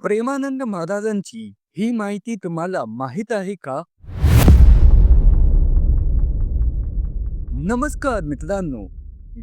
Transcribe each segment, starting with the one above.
प्रेमानंद महाराजांची ही माहिती तुम्हाला माहित आहे का? नमस्कार मित्रांनो,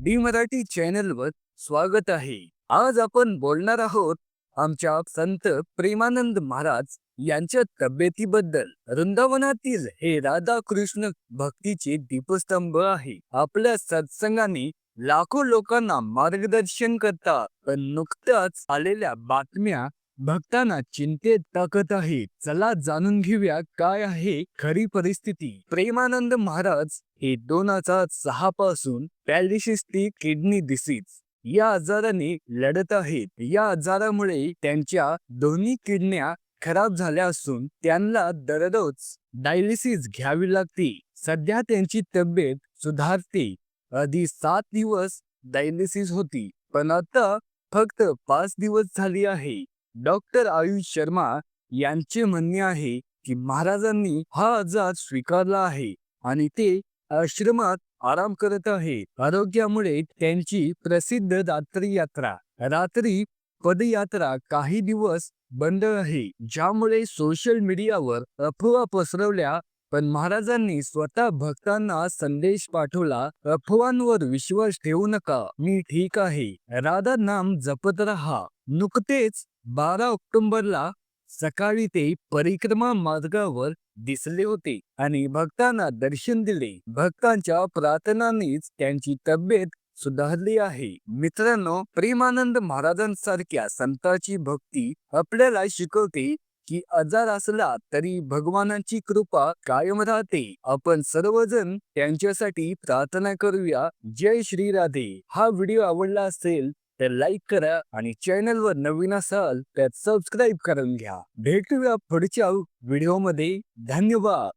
डी मराठी चॅनलवर स्वागत आहे. आज आपण बोलणार आहोत आमच्या संत प्रेमानंद महाराज यांच्या तब्येतीबद्दल. वृंदावनातील हे राधा कृष्ण भक्तीचे दीपस्तंभ आहे. आपल्या सत्संगाने लाखो लोकांना मार्गदर्शन करतात. पण नुकत्याच आलेल्या बातम्या भक्तांना चिंतेत टाकत आहेत. चला जाणून घेऊया काय आहे खरी परिस्थिती. प्रेमानंद महाराज हे 2006 पासून पॉलिसिस्टिक किडनी डिसीज या आजाराने लढत आहेत. या आजारामुळे त्यांच्या दोन्ही किडन्या खराब झाल्या असून त्यांना दररोज डायलिसिस घ्यावी लागते. सध्या त्यांची तब्येत सुधारते. आधी 7 दिवस डायलिसिस होती, पण आता फक्त 5 दिवस झाली आहे. डॉक्टर आयुष शर्मा यांचे म्हणणे आहे की महाराजांनी हा आजार स्वीकारला आहे आणि ते आश्रमात आराम करत आहे. आरोग्यामुळे त्यांची प्रसिद्ध रात्री पदयात्रा काही दिवस बंद आहे, ज्यामुळे सोशल मीडियावर अफवा पसरवल्या. पण महाराजांनी स्वतः भक्तांना संदेश पाठवला, अफवांवर विश्वास ठेवू नका, मी ठीक आहे, राधा नाम जपत रहा. नुकतेच 12 ऑक्टोबरला सकाळी ते परिक्रमा मार्गावर दिसले होते आणि भक्तांना दर्शन दिले. भक्तांच्या प्रार्थनांनीच त्यांची तब्येत सुधारली आहे. मित्रांनो, प्रेमानंद महाराजांसारख्या संतांची भक्ती आपल्याला शिकवते की आजार असला तरी भगवानाची कृपा कायम राहते. आपण सर्वजण त्यांच्यासाठी प्रार्थना करूया. जय श्री राधे. हा व्हिडिओ आवडला असेल तर लाईक करा आणि चॅनलवर नवीन असाल तर सबस्क्राईब करून घ्या. भेटूया पुढच्या व्हिडिओमध्ये. धन्यवाद.